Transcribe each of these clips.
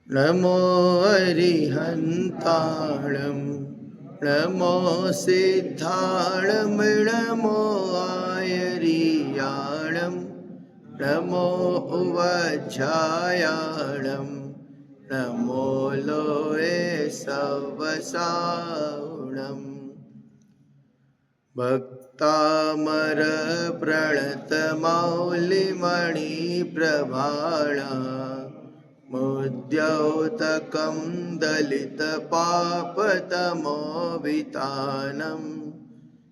नमो अरिहन्ताणं नमो सिद्धाणं नमो आयरियाणं नमो उवज्झायाणं नमो लोये सवसावणम् भक्तामर प्रणतमौलिमणिप्रभाणा मुद्यौतकं दलितपापतमोवितानं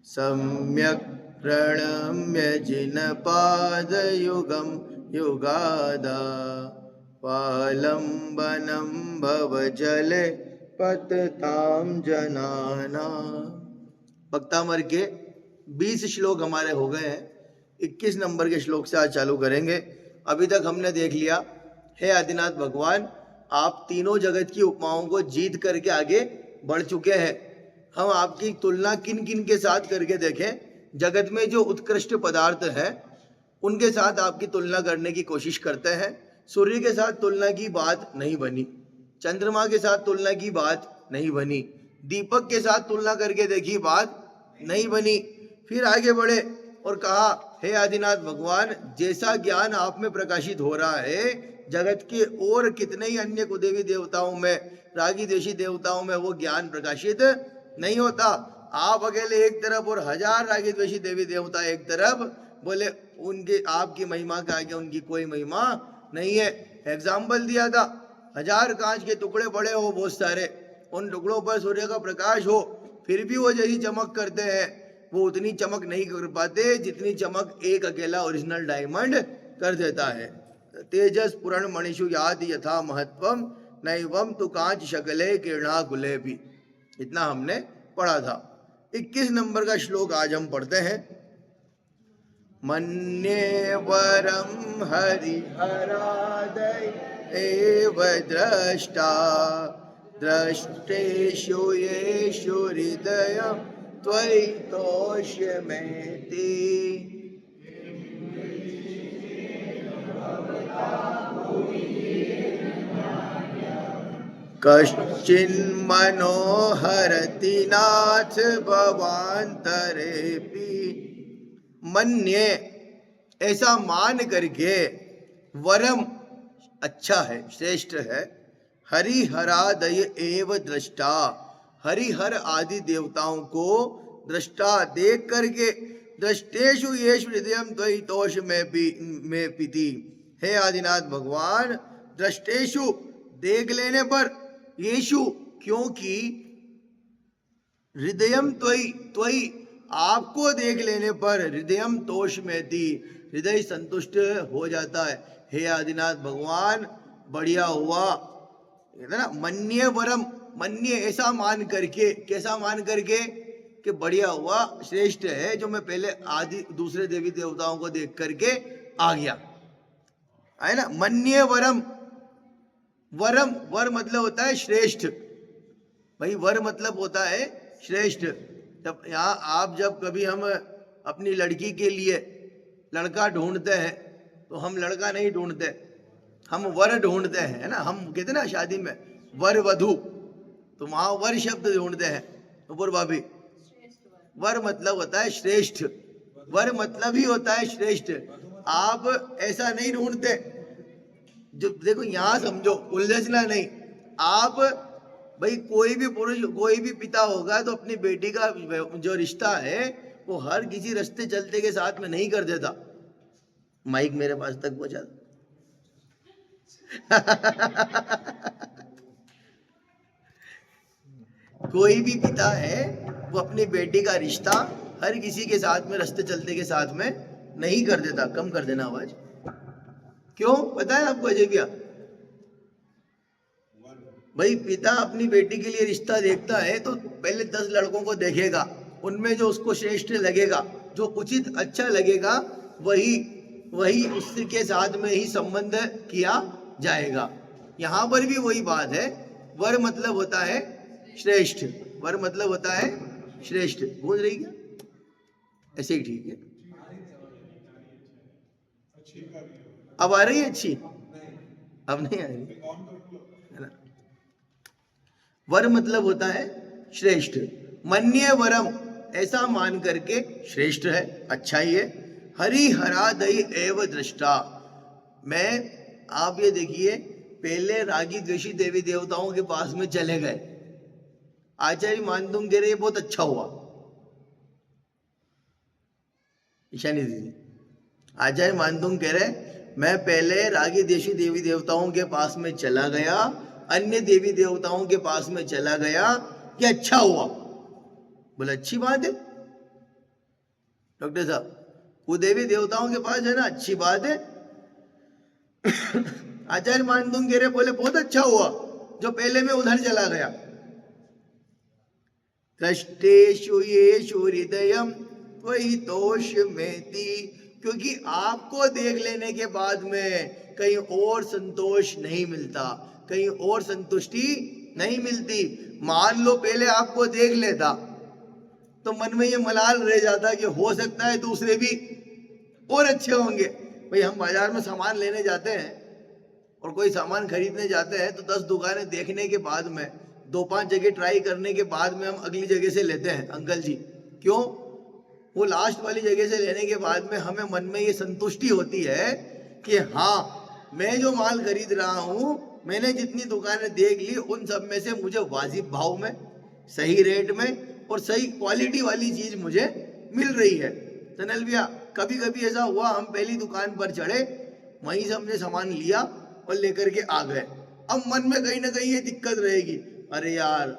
सम्यक् प्रणम्य जिनपादयुगं युगादा वालम्बनं भवजले पततां जनानां। भक्तामर के 20 श्लोक हमारे हो गए हैं। 21 नंबर के श्लोक से आज चालू करेंगे। अभी तक हमने देख लिया, हे आदिनाथ भगवान, आप तीनों जगत की उपमाओं को जीत करके आगे बढ़ चुके हैं। हम आपकी तुलना किन किन के साथ करके देखें। जगत में जो उत्कृष्ट पदार्थ है उनके साथ आपकी तुलना करने की कोशिश करते हैं। सूर्य के साथ तुलना की बात नहीं बनी, चंद्रमा के साथ तुलना की बात नहीं बनी, दीपक के साथ तुलना करके देखी, बात नहीं बनी। फिर आगे बढ़े और कहा, हे आदिनाथ भगवान, जैसा ज्ञान आप में प्रकाशित हो रहा है, जगत के और कितने ही अन्य कुदेवी देवताओं में, रागी देशी देवताओं में वो ज्ञान प्रकाशित नहीं होता। आप अकेले एक तरफ और हजार रागी द्वेषी देवी देवता एक तरफ, बोले उनके आपकी महिमा के आगे उनकी कोई महिमा नहीं है। एग्जाम्पल दिया था, 1000 कांच के टुकड़े पड़े हो बहुत सारे, उन टुकड़ों पर सूर्य का प्रकाश हो, फिर भी वो जैसी चमक करते हैं, वो उतनी चमक नहीं कर पाते जितनी चमक एक अकेला ओरिजिनल डायमंड कर देता है। तेजस पुरण मणिषु याद यथा महत्वम नैवम तु कांच शकले किरणा कुले भी, इतना हमने पढ़ा था। 21 नंबर का श्लोक आज हम पढ़ते हैं। मन्ये वरम हरिहरादय एव द्रष्टा द्रष्टेषु येषु हृदयं त्वयि तोष्यमेति। कश्चिन्मनोहरति नाथ भवान्तरेऽपि। मन्ये, ऐसा मान करके, वरम अच्छा है, श्रेष्ठ है, हरिहरादय एव दृष्टा, हरिहर आदि देवताओं को दृष्टा देख करके, दृष्टेषु येषु हृदयं त्वयि तोष में पीति। हे आदिनाथ भगवान, दृष्टेषु देख लेने पर, येषु क्योंकि, हृदयम त्वयि त्वयि आपको देख लेने पर, हृदयम तोष में थी, हृदय संतुष्ट हो जाता है। हे आदिनाथ भगवान, बढ़िया हुआ, कहते ना मन्ये वरम, मन्ये ऐसा मान करके, कैसा मान करके कि बढ़िया हुआ, श्रेष्ठ है, जो मैं पहले आदि दूसरे देवी देवताओं को देख करके आ गया, है ना। मन्ये वरम, वरम, वर मतलब होता है श्रेष्ठ, भाई वर मतलब होता है श्रेष्ठ। तब यहाँ आप जब कभी हम अपनी लड़की के लिए लड़का ढूंढते हैं तो हम लड़का नहीं ढूंढते, हम वर ढूंढते हैं, है ना। हम कहते ना शादी में वर वधु, तो वहाँ वर शब्द ढूंढते हैं। ऊपर भाभी, वर मतलब होता है श्रेष्ठ, वर मतलब ही होता है श्रेष्ठ। आप ऐसा नहीं ढूंढते, जो देखो यहाँ समझो, उलझना नहीं। आप भाई कोई भी पुरुष, कोई भी पिता होगा तो अपनी बेटी का जो रिश्ता है वो हर किसी रास्ते चलते के साथ में नहीं कर देता। माइक मेरे पास तक पहुंचा। कोई भी पिता है वो अपनी बेटी का रिश्ता हर किसी के साथ में, रास्ते चलते के साथ में नहीं कर देता। कम कर देना आवाज। क्यों पता है आपको अजय भैया? भाई पिता अपनी बेटी के लिए रिश्ता देखता है तो पहले 10 लड़कों को देखेगा, उनमें जो उसको श्रेष्ठ लगेगा, जो उचित अच्छा लगेगा, वही वही उसके साथ में ही संबंध किया जाएगा। यहाँ पर भी वही बात है, वर मतलब होता है श्रेष्ठ, वर मतलब होता है श्रेष्ठ। गूंज रही क्या? ऐसे ही ठीक है। अब आ रही है अच्छी? अब नहीं आ रही है ना। वर मतलब होता है श्रेष्ठ। मन्ये वरम, ऐसा मान करके श्रेष्ठ है, अच्छा ही है। हरि हरादयि एव दृष्टा, मैं, आप ये देखिए, पहले रागी द्वेषी देवी देवताओं के पास में चले गए। आचार्य मानतुंग कह रहे बहुत अच्छा हुआ। ईशानी दीदी, आचार्य मानतुंग कह रहे मैं पहले रागी द्वेषी देवी देवताओं के पास में चला गया, अन्य देवी देवताओं के पास में चला गया, ये अच्छा हुआ। बोले अच्छी बात है डॉक्टर साहब, वो देवी देवताओं के पास है ना, अच्छी बात है। आचार्य मानतुंग कह रहे बोले बहुत अच्छा हुआ जो पहले में उधर चला गया। दृष्टेषु येषु हृदयम त्वयि तोषमेति, क्योंकि आपको देख लेने के बाद में कहीं और संतोष नहीं मिलता, कहीं और संतुष्टि नहीं मिलती। मान लो पहले आपको देख लेता तो मन में ये मलाल रह जाता कि हो सकता है दूसरे भी और अच्छे होंगे। भाई हम बाजार में सामान लेने जाते हैं और कोई सामान खरीदने जाते हैं तो 10 दुकानें देखने के बाद में, 2-5 जगह ट्राई करने के बाद में हम अगली जगह से लेते हैं। अंकल जी क्यों? वो लास्ट वाली जगह से लेने के बाद में हमें मन में ये संतुष्टि होती है कि हाँ, मैं जो माल खरीद रहा हूँ, मैंने जितनी दुकानें देख ली उन सब में से मुझे वाजिब भाव में, सही रेट में और सही क्वालिटी वाली चीज मुझे मिल रही है। तनल भैया, कभी कभी ऐसा हुआ हम पहली दुकान पर चढ़े, वहीं से हमने सामान लिया और लेकर के आ गए। अब मन में कहीं ना कहीं ये दिक्कत रहेगी, अरे यार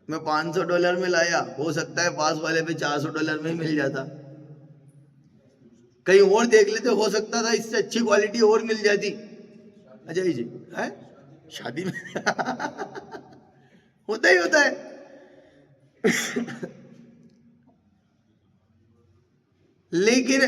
मैं $500 में लाया, हो सकता है पास वाले पे $400 में ही मिल जाता। कहीं और देख लेते, हो सकता था इससे अच्छी क्वालिटी और मिल जाती। अजय जी है शादी में होता ही होता है। लेकिन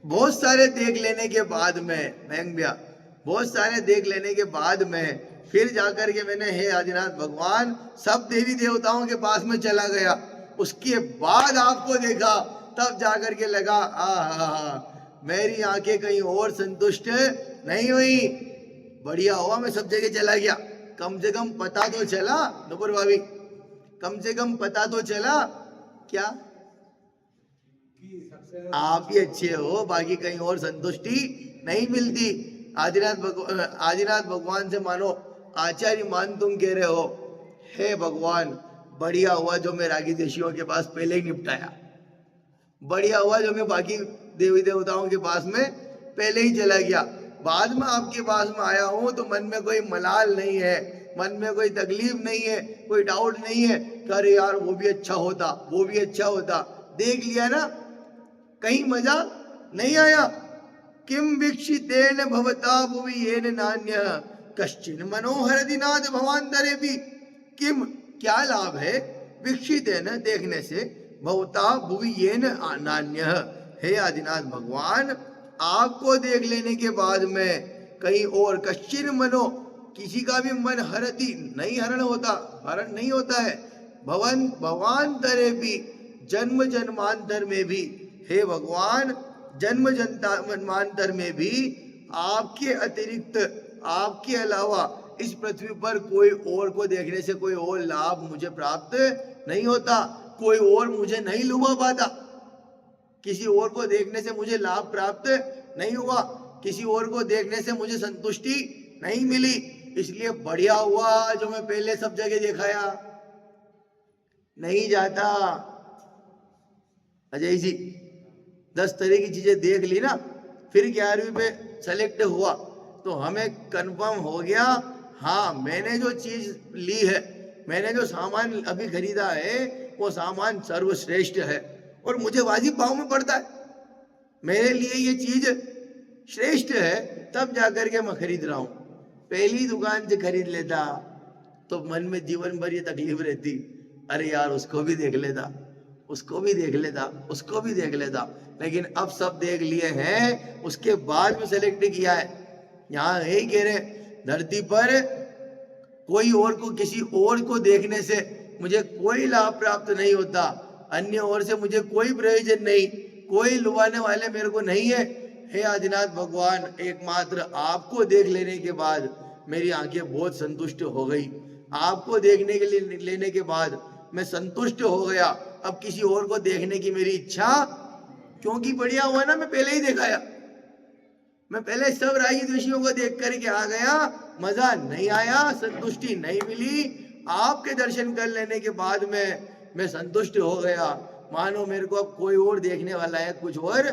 बहुत सारे देख लेने के बाद में, महंग भैया, बहुत सारे देख लेने के बाद में फिर जाकर के मैंने, हे आदिनाथ भगवान, सब देवी देवताओं के पास में चला गया, उसके बाद आपको देखा, तब जाकर के लगा आ मेरी आंखें कहीं और संतुष्ट नहीं हुई। बढ़िया हुआ मैं सब जगह चला गया, कम से कम पता तो चला। नुपुर भाभी, कम से कम पता तो चला क्या आप ही अच्छे हो, बाकी कहीं और संतुष्टि नहीं मिलती। आदिनाथ भगवान से मानो, आचार्य मान तुम कह रहे हो, हे भगवान बढ़िया हुआ जो मैं रागी देशियों के पास पहले ही निपटाया, बढ़िया हुआ जो मैं बाकी देवी देवताओं के पास में पहले ही चला गया। बाद में आपके पास में आया हूं तो मन में कोई मलाल नहीं है, मन में कोई तकलीफ नहीं है, कोई डाउट नहीं है कि अरे यार वो भी अच्छा होता, वो भी अच्छा होता। देख लिया ना, कहीं मजा नहीं आया। किम वीक्षितेन भवता भुवि येन नान्य कश्चिन मनोहर दिनाद भवांतरे भी। किम, क्या लाभ है, वीक्षितेन देखने से, भवता भुवि येन नान्य, हे आदिनाथ भगवान, आपको देख लेने के बाद में कहीं और, कश्चिन मनो, किसी का भी मन हरति नहीं, हरण होता, हरण नहीं होता है, भवन भवांतरे भी, जन्म जन्मांतर में भी, हे भगवान जन्म जन्मांतर में भी आपके अतिरिक्त, आपके अलावा इस पृथ्वी पर कोई और को देखने से कोई और लाभ मुझे प्राप्त नहीं होता, कोई और मुझे नहीं लुभा पाता, किसी और को देखने से मुझे लाभ प्राप्त नहीं हुआ, किसी और को देखने से मुझे संतुष्टि नहीं मिली। इसलिए बढ़िया हुआ जो मैं पहले सब जगह दिखाया, नहीं जाता। अजय जी 10 तरह की चीजें देख ली ना, फिर 11वीं पे सेलेक्ट हुआ तो हमें कंफर्म हो गया, हाँ मैंने जो चीज ली है, मैंने जो सामान अभी खरीदा है, वो सामान सर्वश्रेष्ठ है और मुझे वाजिब भाव में पड़ता है, मेरे लिए ये चीज श्रेष्ठ है, तब जाकर के मैं खरीद रहा हूं। पहली दुकान से खरीद लेता तो मन में जीवन भर ये तकलीफ रहती, अरे यार उसको भी देख लेता, उसको भी देख लेता, उसको भी देख लेता। लेकिन अब सब देख लिए हैं, उसके बाद में सेलेक्ट किया है। यहाँ यही कह रहे, धरती पर कोई और को, किसी और को देखने से मुझे कोई लाभ प्राप्त नहीं होता, अन्य और से मुझे कोई प्रयोजन नहीं, कोई लुभाने वाले मेरे को नहीं है। हे आदिनाथ भगवान, एकमात्र आपको देख लेने के बाद मेरी आंखें बहुत संतुष्ट हो गई। आपको देखने के लिए लेने के बाद मैं संतुष्ट हो गया। अब किसी और को देखने की मेरी इच्छा, क्योंकि बढ़िया हुआ ना मैं पहले ही दिखाया। मैं पहले सब रागी द्वेषियों को देख करके आ गया, मजा नहीं आया, संतुष्टि नहीं मिली। आपके दर्शन कर लेने के बाद में मैं संतुष्ट हो गया। मानो मेरे को अब कोई और देखने वाला है, कुछ और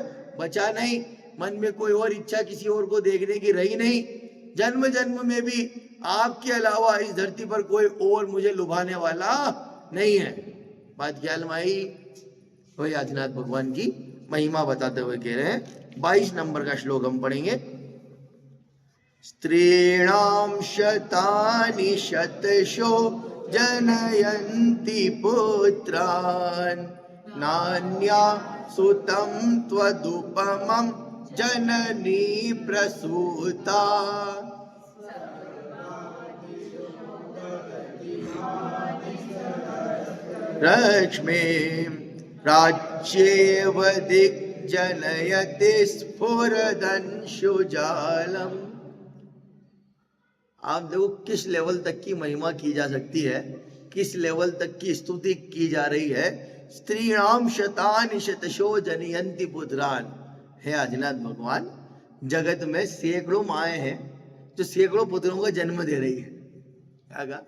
बचा नहीं। मन में कोई और इच्छा किसी और को देखने की रही नहीं। जन्म जन्म में भी आपके अलावा इस धरती पर कोई और मुझे लुभाने वाला नहीं है। बात ख्याल में आई। वही आदिनाथ भगवान की महिमा बताते हुए कह रहे हैं। 22 नंबर का श्लोक हम पढ़ेंगे। स्त्रीणां शतानि शतशो जनयन्ति पुत्रान् नान्या सुतं त्वदुपमं जननी प्रसूता। रश्मिं राज्येव दिग्जनयति स्फुरदंशुजालम्। आप देखो किस लेवल तक की महिमा की जा सकती है, किस लेवल तक की स्तुति की जा रही है। स्त्रीणाम शतानि शतशो जनयन्ति पुत्रान। हे आदिनाथ भगवान, जगत में सैकड़ों माएँ हैं जो सैकड़ों पुत्रों को जन्म दे रही है। क्या कहा?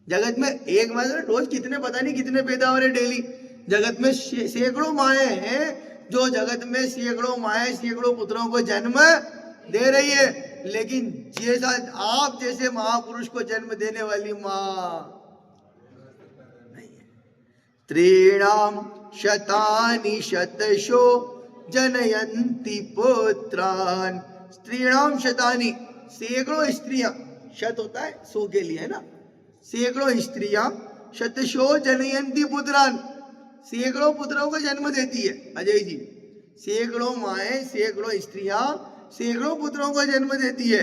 जगत में एक माँ रोज कितने, पता नहीं कितने पैदा हो रहे डेली। जगत में सैकड़ों माएँ हैं जो जगत में सैकड़ों माएँ सैकड़ों पुत्रों को जन्म दे रही है। लेकिन जैसा आप जैसे महापुरुष को जन्म देने वाली माँ नहीं है। त्रीणाम शतानि शतशो जनयन्ति पुत्रान। स्त्रीणाम शतानि, सैकड़ों स्त्रियां, शत होता है 100 के लिए है ना, सैकड़ों स्त्रियां शतशो जनयन्ति पुत्रान, सैकड़ों पुत्रों को जन्म देती है। अजय जी, सैकड़ों माएँ सैकड़ों स्त्रियां सैकड़ों पुत्रों को जन्म देती है।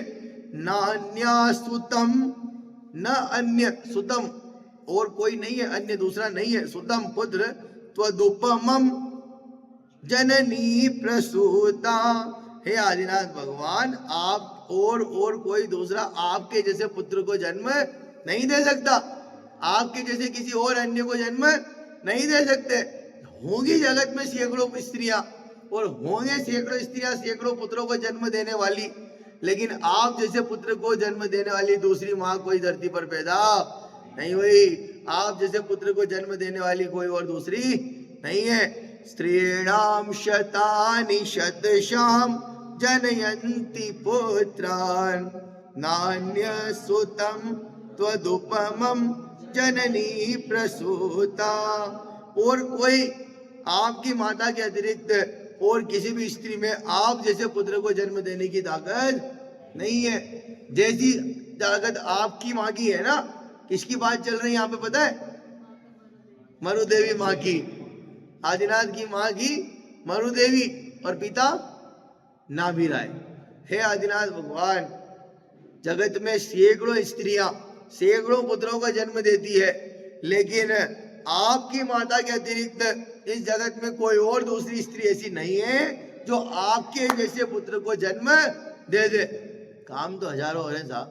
नान्या सुतम, न अन्य, सुतम और कोई नहीं है, अन्य दूसरा नहीं है, सुतम पुत्र, त्वदुपमम जननी प्रसूता। हे आदिनाथ भगवान, आप और कोई दूसरा आपके जैसे पुत्र को जन्म नहीं दे सकता। आपके जैसे किसी और अन्य को जन्म नहीं दे सकते। होंगी जगत में सैकड़ों स्त्रियां और होंगे सैकड़ों स्त्रियां सैकड़ों पुत्रों को जन्म देने वाली, लेकिन आप जैसे पुत्र को जन्म देने वाली दूसरी माँ कोई धरती पर पैदा नहीं हुई। आप जैसे पुत्र को जन्म देने वाली कोई और दूसरी नहीं है। स्त्रीणाम शतानि शतशां जनयन्ति पुत्रान् नान्य सुतं त्वदुपमं जननी प्रसूता। और कोई आपकी माता के अतिरिक्त और किसी भी स्त्री में आप जैसे पुत्र को जन्म देने की ताकत नहीं है। जैसी ताकत आपकी माँ की है ना। किसकी बात चल रही है यहाँ पे पता है? मरुदेवी माँ की, आदिनाथ की माँ की मरुदेवी, और पिता नाभि राय। हे आदिनाथ भगवान, जगत में सैकड़ों स्त्रियां सैकड़ों पुत्रों का जन्म देती है, लेकिन आपकी माता के अतिरिक्त इस जगत में कोई और दूसरी स्त्री ऐसी नहीं है जो आपके जैसे पुत्र को जन्म दे दे। काम तो हजारों हो रहे साहब,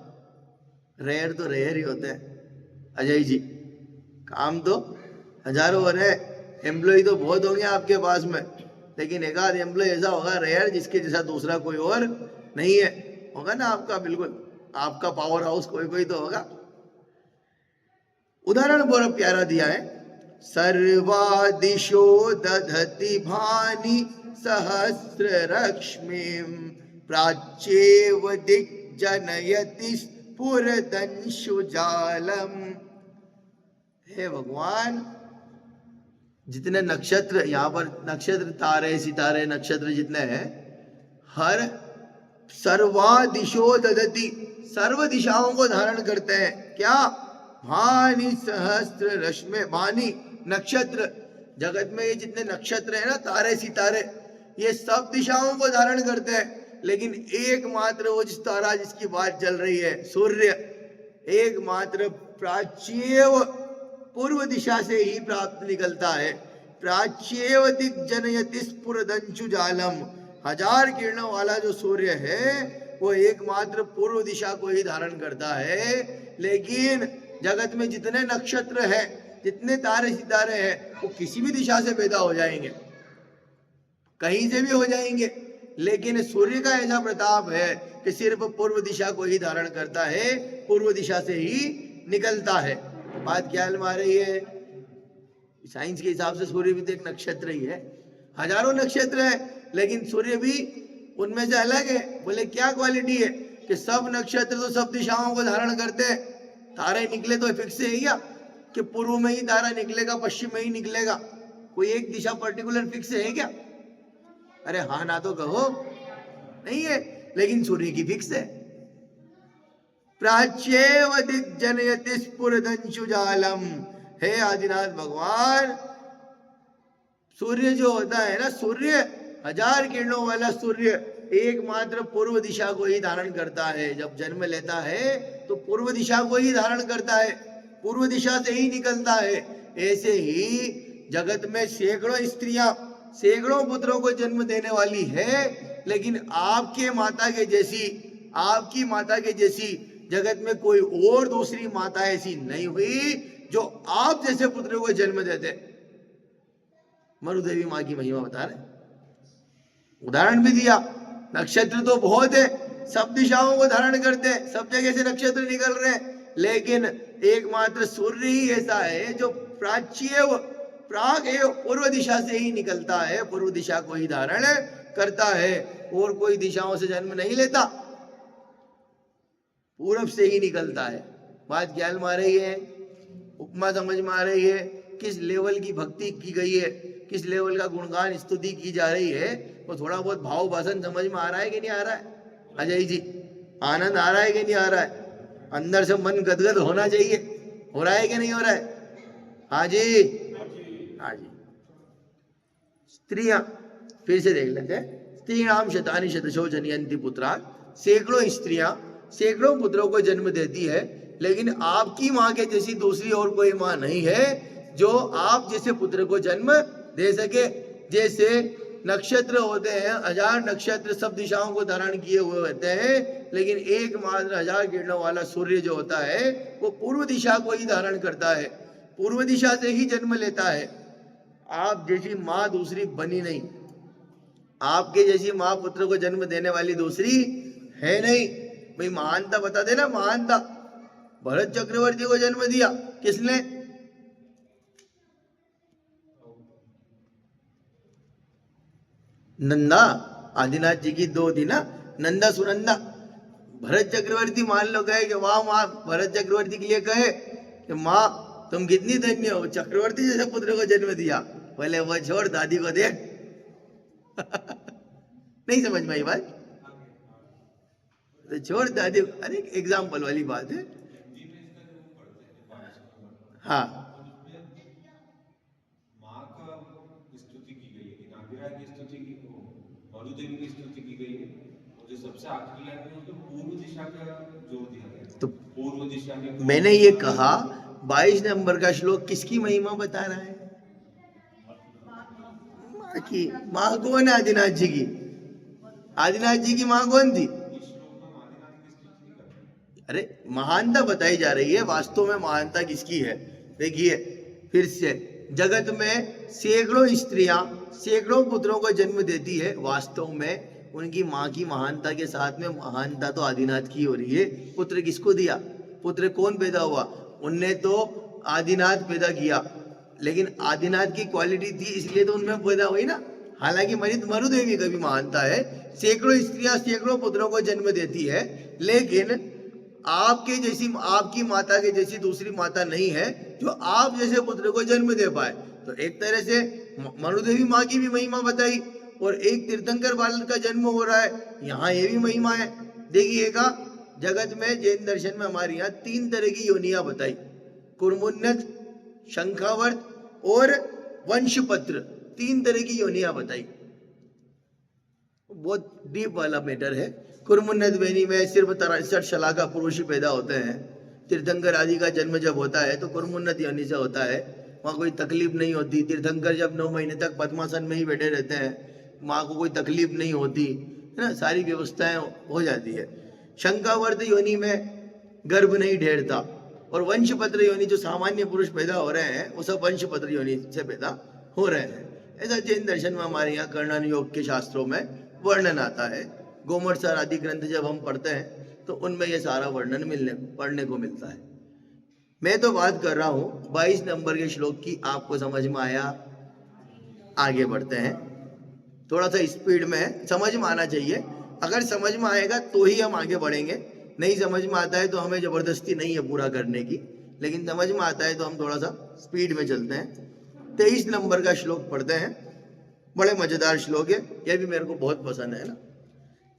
रेयर तो रेयर ही होते हैं अजय जी। काम तो हजारों हो रहे, एम्प्लॉय तो बहुत होंगे आपके पास में, लेकिन एक आध एम्प्लॉय ऐसा होगा रेयर जिसके जैसा दूसरा कोई और नहीं है। होगा ना आपका, बिल्कुल आपका पावर हाउस कोई कोई तो होगा। उदाहरण बहुत प्यारा दिया है। सर्वादिशो दधति भानि सहस्र रश्मिं प्राच्येव दिग्जनयति स्फुरदंशुजालम। हे भगवान, जितने नक्षत्र यहाँ पर, नक्षत्र तारे सितारे नक्षत्र जितने हैं, हर सर्वादिशो दधति, सर्व दिशाओं को धारण करते हैं। क्या? भानि सहस्र रश्मि, भानि नक्षत्र, जगत में ये जितने नक्षत्र है ना, तारे सितारे, ये सब दिशाओं को धारण करते हैं। लेकिन एकमात्र वो जिस तारा जिसकी बात चल रही है, सूर्य, एकमात्र प्राच्येव, पूर्व दिशा से ही प्राप्त निकलता है। प्राच्येव दिग्जनयति स्फुरदंशुजालम, 1000 किरणों वाला जो सूर्य है वो एकमात्र पूर्व दिशा को ही धारण करता है। लेकिन जगत में जितने नक्षत्र हैं, जितने तारे सितारे हैं, वो किसी भी दिशा से पैदा हो जाएंगे, कहीं से भी हो जाएंगे, लेकिन सूर्य का ऐसा प्रताप है कि सिर्फ पूर्व दिशा को ही धारण करता है, पूर्व दिशा से ही निकलता है। बात ख्याल में आ रही है? साइंस के हिसाब से सूर्य भी तो एक नक्षत्र ही है, हजारों नक्षत्र है, लेकिन सूर्य भी उनमें से अलग है। बोले क्या क्वालिटी है कि सब नक्षत्र तो सब दिशाओं को धारण करते हैं। तारे निकले तो फिक्स है क्या कि पूर्व में ही तारा निकलेगा, पश्चिम में ही निकलेगा? कोई एक दिशा पर्टिकुलर फिक्स है क्या? अरे हाँ ना तो कहो, नहीं है। लेकिन सूर्य की फिक्स है। प्राच्येव दिग्जनयति स्फुरदंशुजालम। हे आदिनाथ भगवान, सूर्य जो होता है ना, सूर्य 1000 किरणों वाला सूर्य एकमात्र पूर्व दिशा को ही धारण करता है। जब जन्म लेता है तो पूर्व दिशा को ही धारण करता है, पूर्व दिशा से ही निकलता है। ऐसे ही जगत में सैकड़ों स्त्रियां, सैकड़ों पुत्रों को जन्म देने वाली है, लेकिन आपके माता के जैसी, आपकी माता के जैसी जगत में कोई और दूसरी माता ऐसी नहीं हुई जो आप जैसे पुत्रों को जन्म देते। मरुदेवी माँ की महिमा बता रहे, उदाहरण भी दिया। नक्षत्र तो बहुत है, सब दिशाओं को धारण करते हैं, सब जगह से नक्षत्र निकल रहे हैं, लेकिन एकमात्र सूर्य ही ऐसा है जो प्राग पूर्व दिशा से ही निकलता है, पूर्व दिशा को ही धारण करता है, और कोई दिशाओं से जन्म नहीं लेता, पूरब से ही निकलता है। बात ख्याल में आ रही है? उपमा समझ में आ रही है? किस लेवल की भक्ति की गई है, किस लेवल का गुणगान स्तुति की जा रही है, वो थोड़ा बहुत भाव भाषण समझ में आ रहा है कि नहीं आ रहा है? अजय जी, आनंद आ रहा है कि नहीं आ रहा है? अंदर से मन गदगद होना चाहिए, हो रहा है कि नहीं हो रहा है? हाँ जी, हाँ जी। स्त्रियां, फिर से देख लेते हैं। स्त्रीणाम शतानि शतशो जनयन्ति पुत्रा। सैकड़ों स्त्रियां सैकड़ों पुत्रों को जन्म देती है, लेकिन आपकी माँ के जैसी दूसरी और कोई माँ नहीं है जो आप जैसे पुत्र को जन्म दे सके। जैसे नक्षत्र होते हैं, 1000 नक्षत्र सब दिशाओं को धारण किए हुए होते हैं, लेकिन एकमात्र 1000 किरणों वाला सूर्य जो होता है वो पूर्व दिशा को ही धारण करता है, पूर्व दिशा से ही जन्म लेता है। आप जैसी माँ दूसरी बनी नहीं, आपके जैसी माँ पुत्र को जन्म देने वाली दूसरी है नहीं। भाई महानता बता देना, महानता। भरत चक्रवर्ती को जन्म दिया किसने? नंदा। आदिनाथ जी की 2 थी ना, नंदा सुनंदा। भरत चक्रवर्ती मान लो कहे कि वाह माँ, भरत चक्रवर्ती के लिए कहे कि माँ तुम कितनी धन्य हो, चक्रवर्ती जैसे पुत्र को जन्म दिया। बोले वो छोड़, दादी को देख। नहीं समझ में आई बात? तो छोड़ दादी, अरे एग्जाम्पल वाली बात है। हाँ, माँ का स्तुति की गई है, नागिरा की स्तुति की, मरुदेवी की स्तुति की गई है, और जो सबसे आखिरी लाइन में उसमें पूर्व दिशा का जोर दिया गया है। तो पूर्व दिशा में मैंने ये कहा 22 नंबर का श्लोक किसकी महिमा बता रहा है? माँ की। माँ कौन है आदिनाथ जी की? आदिनाथ जी की माँ कौन थी? अरे महानता बताई जा रही है, वास्तव में महानता किसकी है? देखिए फिर से, जगत में सैकड़ों स्त्रियां सैकड़ों पुत्रों को जन्म देती है, वास्तव में उनकी माँ की महानता के साथ में महानता तो आदिनाथ की हो रही है। पुत्र किसको दिया? पुत्र कौन पैदा हुआ? उनने तो आदिनाथ पैदा किया, लेकिन आदिनाथ की क्वालिटी थी इसलिए तो उनमें पैदा हुई ना। हालांकि मरुदेवी का भी महानता है, सैकड़ों स्त्रियां सैकड़ों पुत्रों को जन्म देती है, लेकिन आपके जैसी, आपकी माता के जैसी दूसरी माता नहीं है जो आप जैसे पुत्र को जन्म दे पाए। तो एक तरह से मनुदेवी माँ की भी महिमा बताई, और एक तीर्थंकर बालक का जन्म हो रहा है, यहाँ ये भी महिमा है। देखिएगा, जगत में जैन दर्शन में हमारे यहाँ 3 तरह की योनियां बताई, कुर्मुन्नत, शंखावर्त और वंशपत्र, 3 तरह की योनियां बताई। बहुत डीप वाला मैटर है। कुर्मुन्नत वेनी में सिर्फ 63 शलाका पुरुष ही पैदा होते हैं। तीर्थंकर आदि का जन्म जब होता है तो कुर्मुन्नत योनि से होता है, वहाँ कोई तकलीफ नहीं होती। तीर्थंकर जब 9 महीने तक पद्मासन में ही बैठे रहते हैं, माँ को कोई तकलीफ नहीं होती। ना, सारी व्यवस्थाएं हो जाती है। शंकावर्त योनि में गर्भ नहीं ढेरता, और वंशपत्र योनि जो सामान्य पुरुष पैदा हो रहे हैं वो सब वंशपत्र योनि से पैदा हो रहे हैं। ऐसा जैन दर्शन में हमारे यहाँ कर्णन योग के शास्त्रों में वर्णन आता है। गोमर्सर आदि ग्रंथ जब हम पढ़ते हैं तो उनमें ये सारा वर्णन पढ़ने को मिलता है। मैं तो बात कर रहा हूँ 22 नंबर के श्लोक की, आपको समझ में आया? आगे बढ़ते हैं, थोड़ा सा स्पीड में है, समझ में आना चाहिए। अगर समझ में आएगा तो ही हम आगे बढ़ेंगे, नहीं समझ में आता है तो हमें जबरदस्ती नहीं है पूरा करने की, लेकिन समझ में आता है तो हम थोड़ा सा स्पीड में चलते हैं। 23 नंबर का श्लोक पढ़ते हैं, बड़े मजेदार श्लोक है, यह भी मेरे को बहुत पसंद है ना।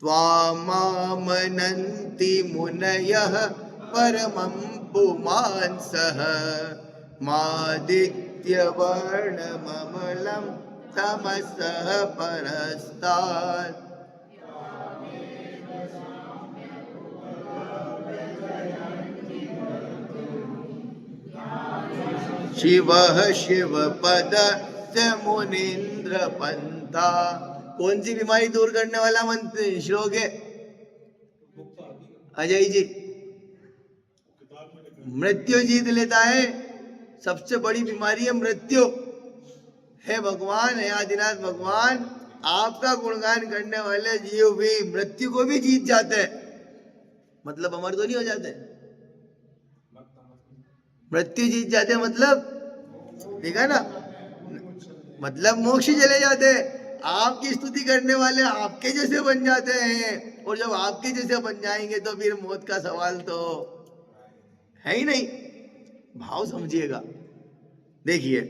त्वामामनन्ति मुनयः परमं पुमांसः मादित्यवर्णममलं तमसः परस्तात्। शिवः शिवपदस्य मुनीन्द्र पंथा। कौन सी बीमारी दूर करने वाला मंत्र श्लोक है अजय जी? मृत्यु जीत लेता है, सबसे बड़ी बीमारी है मृत्यु। हे भगवान, हे आदिनाथ भगवान, आपका गुणगान करने वाले जीव भी मृत्यु को भी जीत जाते हैं। मतलब अमर तो नहीं हो जाते, मृत्यु जीत जाते मतलब, देखा ना, मतलब मोक्ष चले जाते हैं। आपकी स्तुति करने वाले आपके जैसे बन जाते हैं, और जब आपके जैसे बन जाएंगे तो फिर मौत का सवाल तो है ही नहीं। भाव समझिएगा, देखिए,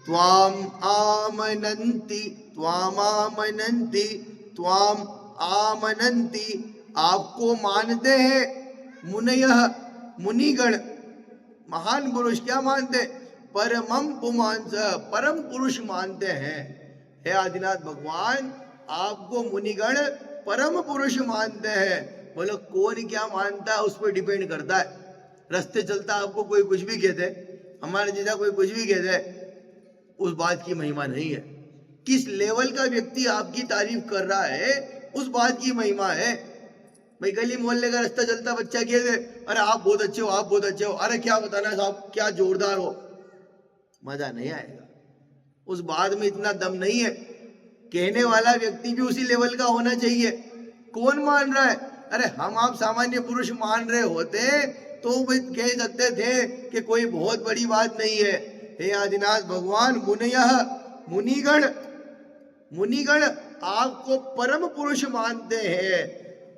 त्वाम आमनन्ति, त्वाम आमनन्ति, त्वाम आमनन्ति, आपको मानते हैं, मुनयः मुनिगण, महान पुरुष क्या मानते? परमं पुमांस, परम पुरुष मानते हैं। हे आदिनाथ भगवान, आपको मुनिगण परम पुरुष मानते हैं। बोलो कौन क्या मानता है उस पर डिपेंड करता है। रास्ते चलता आपको कोई कुछ भी कहते, हमारे जैसा कोई कुछ भी कहते, उस बात की महिमा नहीं है। किस लेवल का व्यक्ति आपकी तारीफ कर रहा है उस बात की महिमा है। भाई गली मोहल्ले का रास्ता चलता बच्चा कह दे, अरे आप बहुत अच्छे हो, आप बहुत अच्छे हो, अरे क्या बताना साहब, क्या जोरदार हो, मजा नहीं आएगा। उस बात में इतना दम नहीं है। कहने वाला व्यक्ति भी उसी लेवल का होना चाहिए। कौन मान रहा है? अरे हम आप सामान्य पुरुष मान रहे होते तो भी कह सकते थे कि कोई बहुत बड़ी बात नहीं है। हे आदिनाथ भगवान, मुनयः मुनिगण, मुनिगण आपको परम पुरुष मानते हैं।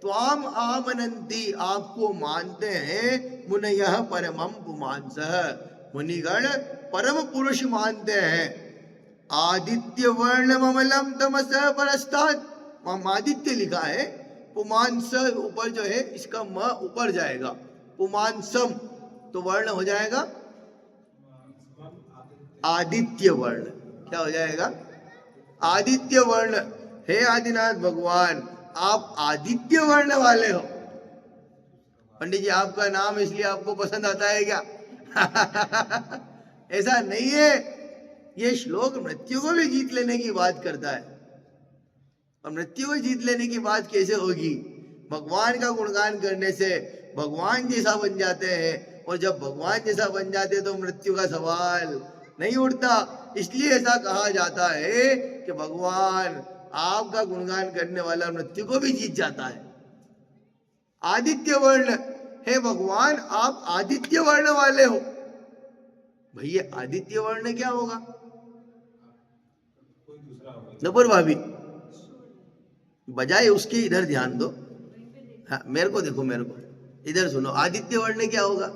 त्वाम आमनन्ति, आपको मानते हैं। मुनयः परमं पुमांसः, मुनिगण परम पुरुष मानते हैं। आदित्य वर्णममलं तमसः परस्तात्, आदित्य लिखा है, पुमांस ऊपर जो है इसका म ऊपर जाएगा, पुमांसम तो वर्ण हो जाएगा आदित्य वर्ण। क्या हो जाएगा? आदित्य वर्ण। हे आदिनाथ भगवान, आप आदित्य वर्ण वाले हो। पंडित जी आपका नाम इसलिए आपको पसंद आता है क्या? ऐसा नहीं है। ये श्लोक मृत्यु को भी जीत लेने की बात करता है। और मृत्यु को जीत लेने की बात कैसे होगी? भगवान का गुणगान करने से भगवान जैसा बन जाते हैं, और जब भगवान जैसा बन जाते हैं तो मृत्यु का सवाल नहीं उठता। इसलिए ऐसा कहा जाता है कि भगवान आपका गुणगान करने वाला मृत्यु को भी जीत जाता है। आदित्य वर्ण, हे भगवान आप आदित्य वर्ण वाले हो। भैया आदित्य वर्ण क्या होगा? नबर भाभी बजाय उसके इधर ध्यान दो। हाँ मेरे को देखो, मेरे को इधर सुनो। आदित्य वर्ण क्या होगा?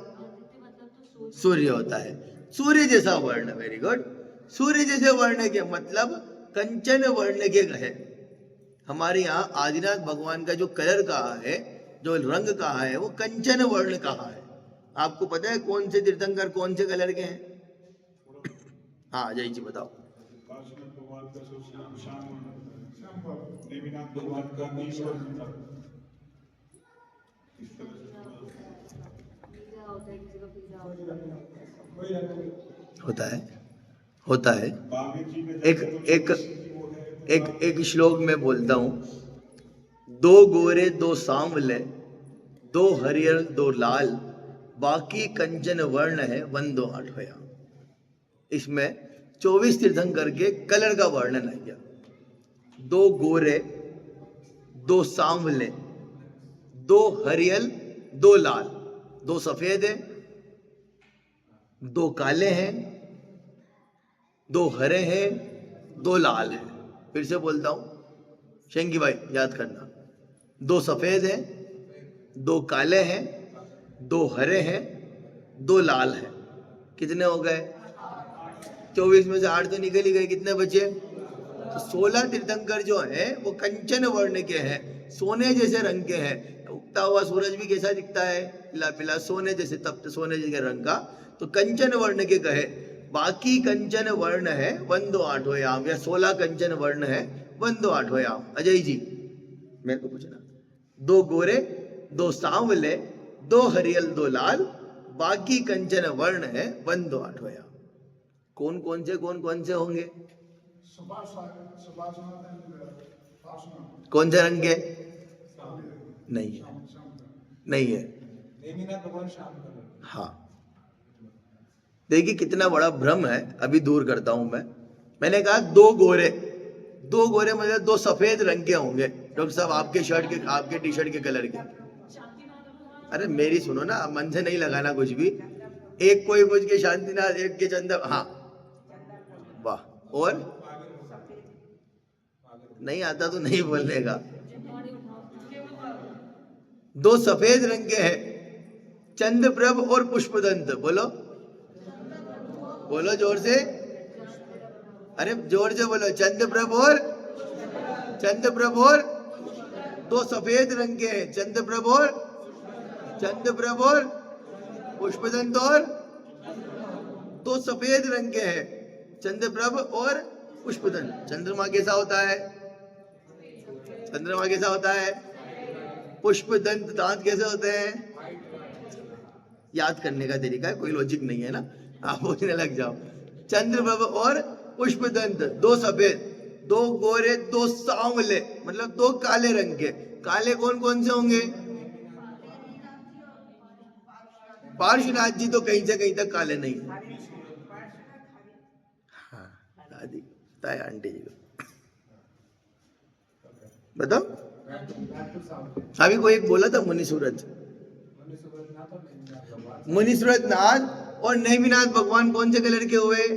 सूर्य होता है, सूर्य जैसा वर्ण। Very good. सूर्य जैसे वर्ण के मतलब कंचन वर्ण के है। हमारे यहाँ आदिनाथ भगवान का जो कलर कहा है, जो रंग कहा है, वो कंचन वर्ण कहा है। आपको पता है कौन से तीर्थंकर कौन से कलर के हैं? हाँ जय जी बताओ। होता है, होता है। एक एक एक एक श्लोक में बोलता हूं, दो गोरे दो सांवले, दो हरियर दो लाल, बाकी कंचन वर्ण है वन दो आठोया। इसमें 24 तीर्थंकर के कलर का वर्णन है। दो गोरे, दो सांवले, दो हरियल, दो लाल, दो सफेद है, दो काले हैं, दो हरे हैं, दो लाल हैं। फिर से बोलता हूं, शेंगी भाई याद करना। दो सफेद हैं, दो काले हैं, दो हरे हैं, दो लाल हैं। कितने हो गए? 24 में से 8 तो निकल ही गए। कितने बचे? तो 16 तीर्थंकर जो हैं वो कंचन वर्ण के हैं, सोने जैसे रंग के हैं। उगता हुआ सूरज भी कैसा दिखता है? पीला पीला, सोने जैसे, तप्त सोने जैसे रंग का। तो कंचन वर्ण के कहे। बाकी कंचन वर्ण है वन दो आठोयाम, या 16 कंचन वर्ण है वन दो आठोयाम। अजय जी मेरे को पूछना। दो गोरे, दो सांवले, दो हरियल, दो लाल, बाकी कंचन वर्ण है वन दो आठोयाम। कौन कौन से होंगे? कौन से रंग के? नहीं है, नहीं है। हाँ, देखिए कितना बड़ा भ्रम है, अभी दूर करता हूं मैं। मैंने कहा दो गोरे, दो गोरे मतलब दो सफेद रंग के होंगे। डॉक्टर साहब आपके शर्ट के, आपके टी शर्ट के कलर के। अरे मेरी सुनो ना, मन से नहीं लगाना कुछ भी। एक कोई कुछ के शांतिनाथ, एक के चंद्र। हाँ वाह। और नहीं आता तो नहीं बोलने का। दो सफेद रंग के हैं, चंद्रप्रभ और पुष्पदंत। बोलो बोलो जोर से, अरे जोर से बोलो। चंद्रप्रभ और, चंद्रप्रभ और, दो सफेद रंग के हैं, चंद्रप्रभ और, चंद्रप्रभ और पुष्पदंत, और दो सफेद रंग के हैं, चंद्रप्रभ और पुष्पदंत। चंद्रमा कैसा होता है? चंद्रमा कैसा होता है? पुष्पदंत दांत कैसे होते हैं? याद करने का तरीका है, कोई लॉजिक नहीं है ना, आप बोलने लग जाओ। चंद्रप्रभ और पुष्पदंत, दो सफेद, दो गोरे, दो सांवले, मतलब दो काले रंग के। काले कौन कौन से होंगे? पार्श्वनाथ जी तो कहीं से कहीं तक काले नहीं है। हाँ, दादी बताए आंटी जी को। बताओ। अभी कोई एक बोला था मुनि सूरज, मुनि सूरज नाथ और नेमिनाथ भगवान कौन से कलर के हुए?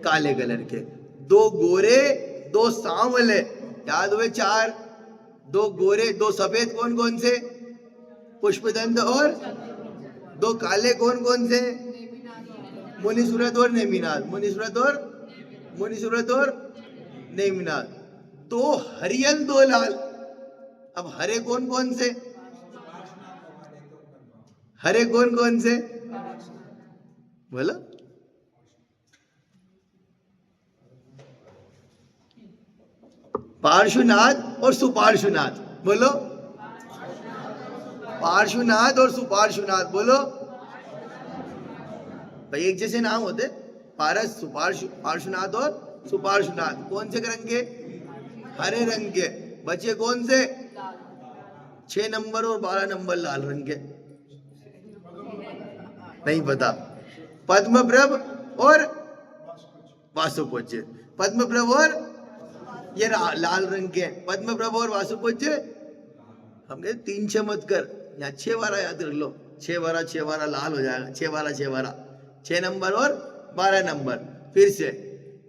काले कलर के। दो गोरे, दो सांवले, याद हुए 4। दो गोरे, दो सफेद कौन कौन से? पुष्पदंत। और दो काले कौन कौन से? मुनि सूरत और नेमिनाथ। मुनि सूरत और, मुनि सूरत और नेमिनाथ। दो हरियल, दो लाल। अब हरे कौन कौन से? हरे कौन कौन से? बोलो। पार्श्वनाथ और सुपार्श्वनाथ। बोलो। पार्श्वनाथ और सुपार्श्वनाथ। बोलो भाई, एक जैसे नाम होते, पारस, सुपार्श्व, पार्श्वनाथ और सुपार्श्वनाथ। कौन से रंग के? हरे रंग के। बचे कौन से? 6 नंबर और 12 नंबर लाल रंग के। नहीं पता। पद्मप्रभ और वासुपूज्य। पद्मप्रभ और, ये लाल रंग के। पद्मप्रभ और वासुपूज्य। हम कहते 3 6 मत कर, यहाँ 6 बारा याद रख लो। 6 बारा लाल हो जाएगा। 6 बारा 6 नंबर और 12 नंबर। फिर से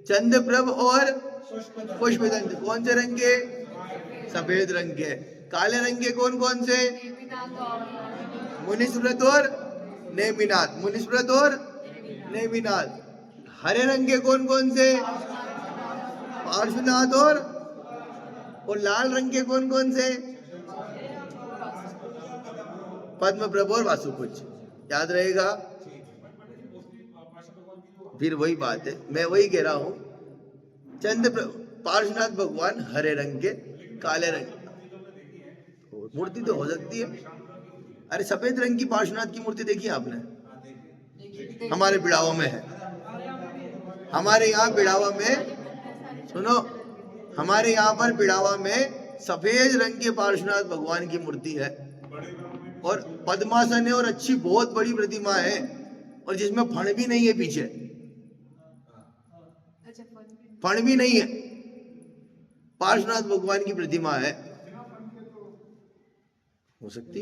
चंद्रप्रभ और पुष्पदंत कौन से रंग के? सफेद रंग के। काले रंग के कौन कौन से? मुनिस्मृत और नेमिनाथ। मुनिस्मृत और नेमिनाथ। हरे रंग के कौन कौन से? पार्श्वनाथ और लाल रंग के कौन कौन से? पद्मप्रभ और वासुपूज्य। याद रहेगा। फिर वही बात है, मैं वही कह रहा हूं। चंद्र पार्श्वनाथ भगवान हरे रंग के, काले रंग। मूर्ति तो हो सकती है। अरे सफेद रंग की पार्श्वनाथ की मूर्ति देखी आपने? हमारे बिड़ावा में है। हमारे यहाँ बिड़ावा में, सुनो, हमारे यहाँ पर बिड़ावा में सफेद रंग के पार्श्वनाथ भगवान की मूर्ति है और पद्मासन है और अच्छी बहुत बड़ी प्रतिमा है और जिसमें फण भी नहीं है पीछे, फण भी नहीं है, पार्श्वनाथ भगवान की प्रतिमा है। हो सकती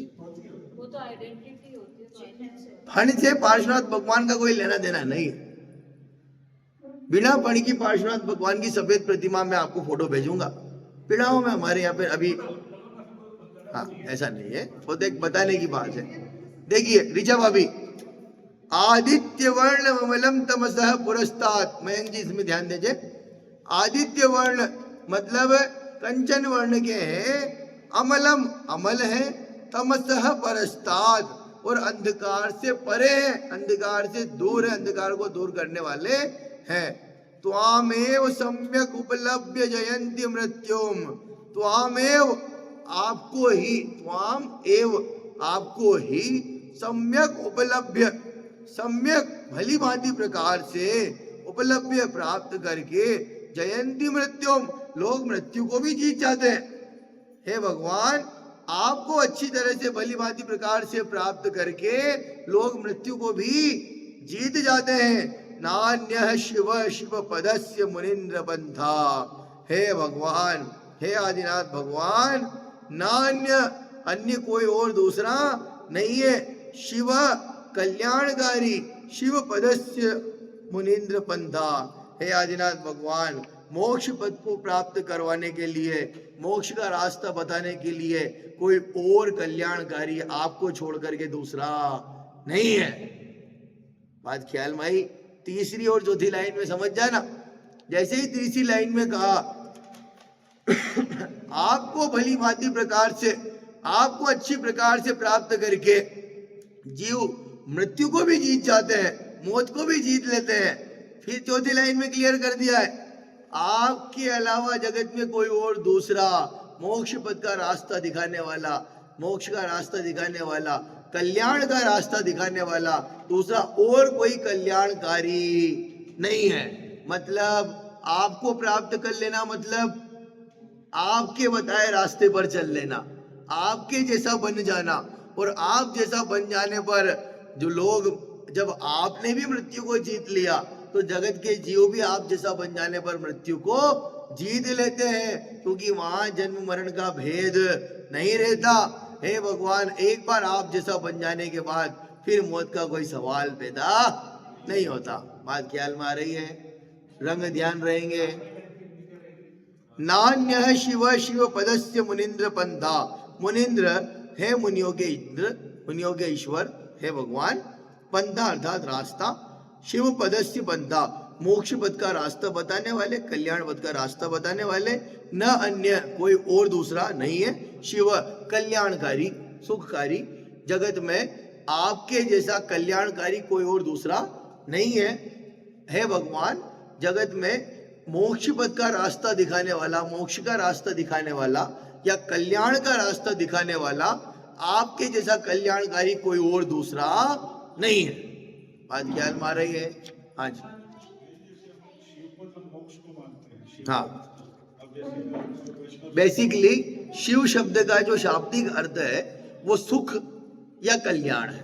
वो तो आइडेंटिटी होती है। फण से पार्श्वनाथ भगवान का कोई लेना देना नहीं है। बिना फण की पार्श्वनाथ भगवान की सफेद प्रतिमा मैं आपको फोटो भेजूंगा पिड़ाओं में हमारे यहाँ पे अभी। हाँ ऐसा नहीं है, वो तो एक बताने की बात है। देखिए ऋचा भाभी, आदित्य वर्ण ममलम तमसः पुरस्तात्, मयंक जी इसमें ध्यान दीजिए। आदित्य वर्ण मतलब कंचन वर्ण के हैं, अमलम अमल है, तमसः परस्तात् और अंधकार से परे है, अंधकार से दूर है, अंधकार को दूर करने वाले हैं। त्वामेव सम्यक उपलभ्य जयंती मृत्युम, त्वामेव आपको ही, त्वाम एव आपको ही, सम्यक उपलभ्य सम्यक भली भांति प्रकार से, उपलभ्य प्राप्त करके, जयंती मृत्युम लोग मृत्यु को भी जीत जाते हैं। हे भगवान, आपको अच्छी तरह से भली भांति प्रकार से प्राप्त करके लोग मृत्यु को भी जीत जाते हैं। नान्यः शिव शिव पदस्य मुनीन्द्र बंधा, हे भगवान, हे आदिनाथ भगवान, नान्य अन्य कोई और दूसरा नहीं है, शिव कल्याणकारी, शिव पदस्य मुनीन्द्र पंथा, हे आदिनाथ भगवान, मोक्ष पद को प्राप्त करवाने के लिए, मोक्ष का रास्ता बताने के लिए कोई और कल्याणकारी आपको छोड़ करके दूसरा नहीं है। बात ख्याल में आई? तीसरी और चौथी लाइन में समझ जाना। जैसे ही तीसरी लाइन में कहा आपको भली भांति प्रकार से, आपको अच्छी प्रकार से प्राप्त करके जीव मृत्यु को भी जीत जाते हैं, मौत को भी जीत लेते हैं। फिर चौथी लाइन में क्लियर कर दिया है, आपके अलावा जगत में कोई और दूसरा मोक्ष पद का रास्ता दिखाने वाला, मोक्ष का रास्ता दिखाने वाला, कल्याण का रास्ता दिखाने वाला दूसरा और कोई कल्याणकारी नहीं है। मतलब आपको प्राप्त कर लेना मतलब आपके बताए रास्ते पर चल लेना, आपके जैसा बन जाना, और आप जैसा बन जाने पर जो लोग, जब आपने भी मृत्यु को जीत लिया तो जगत के जीव भी आप जैसा बन जाने पर मृत्यु को जीत लेते हैं, क्योंकि वहां जन्म मरण का भेद नहीं रहता। हे भगवान, एक बार आप जैसा बन जाने के बाद फिर मौत का कोई सवाल पैदा नहीं होता। बात ख्याल में आ रही है? रंग ध्यान रहेंगे। नान्य शिव शिव पदस्य मुनीन्द्र पंथा, मुनीन्द्र है मुनियों के इंद्र, मुनियों के ईश्वर, हे भगवान। पंथा अर्थात रास्ता, शिव पदस्य पंथा मोक्ष पद का रास्ता बताने वाले, कल्याण पद का रास्ता बताने वाले, न अन्य कोई और दूसरा नहीं है। शिव कल्याणकारी, सुखकारी, जगत में आपके जैसा कल्याणकारी कोई और दूसरा नहीं है। हे भगवान, जगत में मोक्ष पद का रास्ता दिखाने वाला, मोक्ष का रास्ता दिखाने वाला या कल्याण का रास्ता दिखाने वाला आपके जैसा कल्याणकारी कोई और दूसरा नहीं है। बात ख्याल में आ रही है? हाँ जी, हाँ। बेसिकली शिव शब्द का जो शाब्दिक अर्थ है वो सुख या कल्याण है।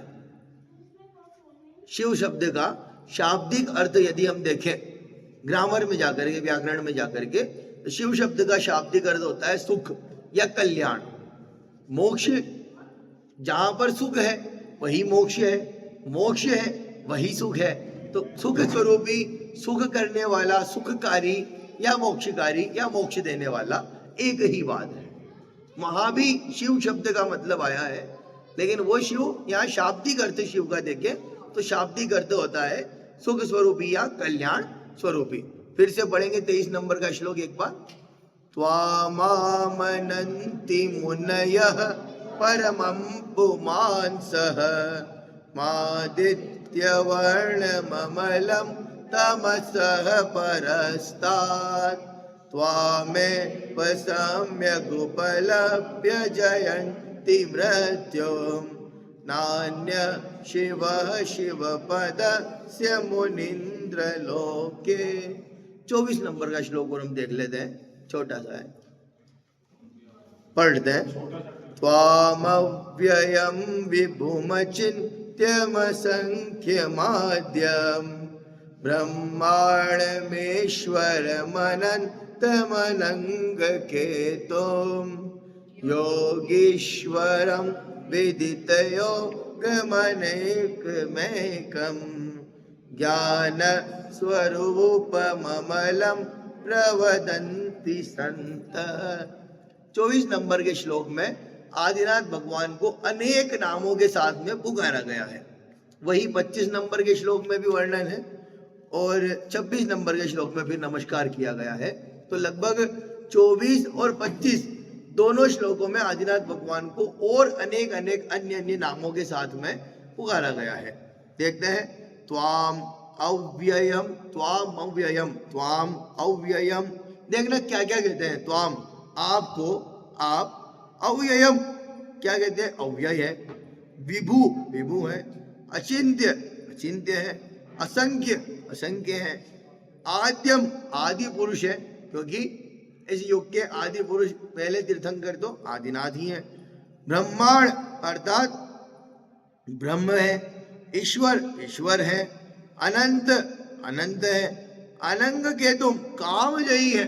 शिव शब्द का शाब्दिक अर्थ यदि हम देखें ग्रामर में जाकर के, व्याकरण में जाकर के, तो शिव शब्द का शाब्दिक अर्थ होता है सुख या कल्याण। मोक्ष, जहां पर सुख है वही मोक्ष है, मोक्ष है वही सुख है। तो सुख स्वरूपी, सुख करने वाला, सुखकारी या मोक्षकारी या मोक्ष देने वाला एक ही बात है। वहां भी शिव शब्द का मतलब आया है, लेकिन वो शिव यहाँ शाब्दिक अर्थ शिव का देखें तो शाब्दिक अर्थ होता है सुख स्वरूपी या कल्याण स्वरूपी। फिर से पढ़ेंगे 23 नंबर का श्लोक एक बार। त्वामामनन्ति मुनयः परमं पुमांसः मादित्यवर्णममलं तमसः परस्तात् त्वामेव सम्यगुपलभ्य जयन्ति मृत्युं नान्य शिवः शिवपदस्य मुनीन्द्र लोके। 24 नंबर का श्लोक और हम देख लेते हैं, छोटा सा है। पढ़ते हैं। त्वामव्ययं विभुमचिन्त्यमसंख्यमाद्यं ब्रह्माण्डमीश्वरमनन्तमनङ्गकेतुं योगीश्वरं विदितयोगमनेकमेकं ज्ञानस्वरूपममलं प्रवदन्ति सन्तः। 24 नंबर के श्लोक में आदिनाथ भगवान को अनेक नामों के साथ में पुकारा गया है। वही 25 नंबर के श्लोक में भी वर्णन है और 26 नंबर के श्लोक में भी नमस्कार किया गया है। तो लगभग 24 और 25 दोनों श्लोकों में आदिनाथ भगवान को और अनेक अनेक अन्य अन्य नामों के साथ में पुकारा गया है। देखते हैं। त्वाम अव्ययम, त्वाम अव्ययम, त्वाम अव्ययम। देखना क्या क्या कहते हैं। त्वाम आपको, आप, अव्ययम क्या कहते हैं, अव्यय है, विभु विभु है, अचिंत्य अचिंत्य है, असंख्य असंख्य है, आद्यम आदि पुरुष है, क्योंकि इस युग के आदि पुरुष पहले तीर्थंकर तो आदिनाथ ही है। ब्रह्मांड अर्थात ब्रह्म है, ईश्वर ईश्वर है, अनंत अनंत है, अनंग के तुम कामजयी है,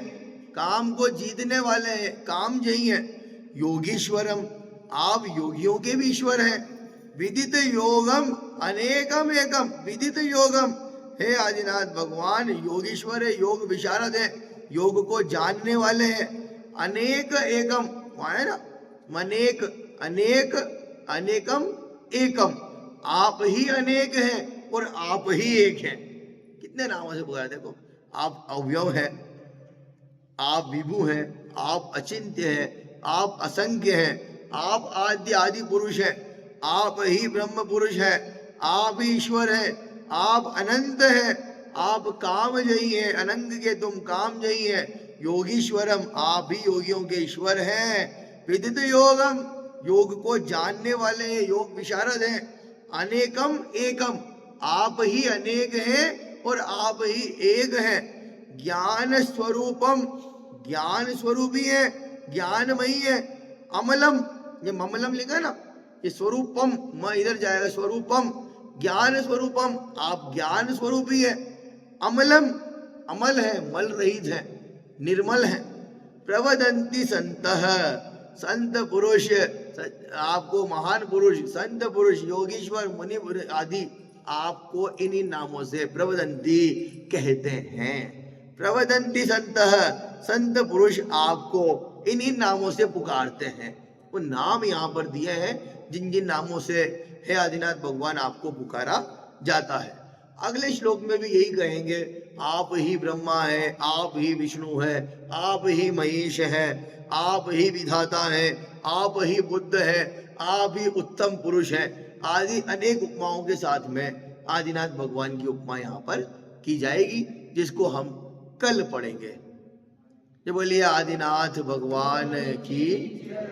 काम को जीतने वाले हैं, कामजयी है, योगीश्वरम आप योगियों के भी ईश्वर हैं, विदित योगम अनेकम एकम, विदित योगम हे आदिनाथ भगवान योगीश्वर है, योग विशारद है, योग को जानने वाले हैं, अनेक एकम है ना, अनेक अनेक अनेकम एकम, आप ही अनेक हैं और आप ही एक हैं। कितने नामों से पुकारा। देखो, आप अव्यव है, आप विभु हैं, आप अचिंत्य हैं, आप असंख्य हैं, आप आद्य आदि पुरुष हैं, आप ही ब्रह्म पुरुष है, आप ही ईश्वर है, आप अनंत है, आप कामजयी हैं, अनंत के तुम कामजयी हैं, योगीश्वरम आप ही योगियों के ईश्वर हैं, विदित योगम योग को जानने वाले हैं, योग विशारद हैं, अनेकम एकम आप ही अनेक हैं और आप ही एक हैं, ज्ञान स्वरूपम ज्ञान स्वरूपी है, ज्ञानमयी है, अमलम ये ममलम लिखा ना, ये स्वरूपम म इधर जाएगा, स्वरूपम ज्ञान स्वरूपम आप ज्ञान स्वरूपी है, अमलम अमल है, मल रहित है, निर्मल है, प्रवदंती संतः संत पुरुष आपको महान पुरुष संत पुरुष योगीश्वर मुनि आदि आपको इन्हीं नामों से प्रवदंती कहते हैं। प्रवदंती संतः संत पुरुष आपको इन्हीं नामों से पुकारते हैं। वो नाम यहाँ पर दिए हैं जिन जिन नामों से हे आदिनाथ भगवान आपको पुकारा जाता है। अगले श्लोक में भी यही कहेंगे, आप ही ब्रह्मा है, आप ही विष्णु है, आप ही महेश है, आप ही विधाता है, आप ही बुद्ध है, आप ही उत्तम पुरुष है, आदि अनेक उपमाओं के साथ में आदिनाथ भगवान की उपमा यहाँ पर की जाएगी, जिसको हम कल पढ़ेंगे। ये बोलिए आदिनाथ भगवान की।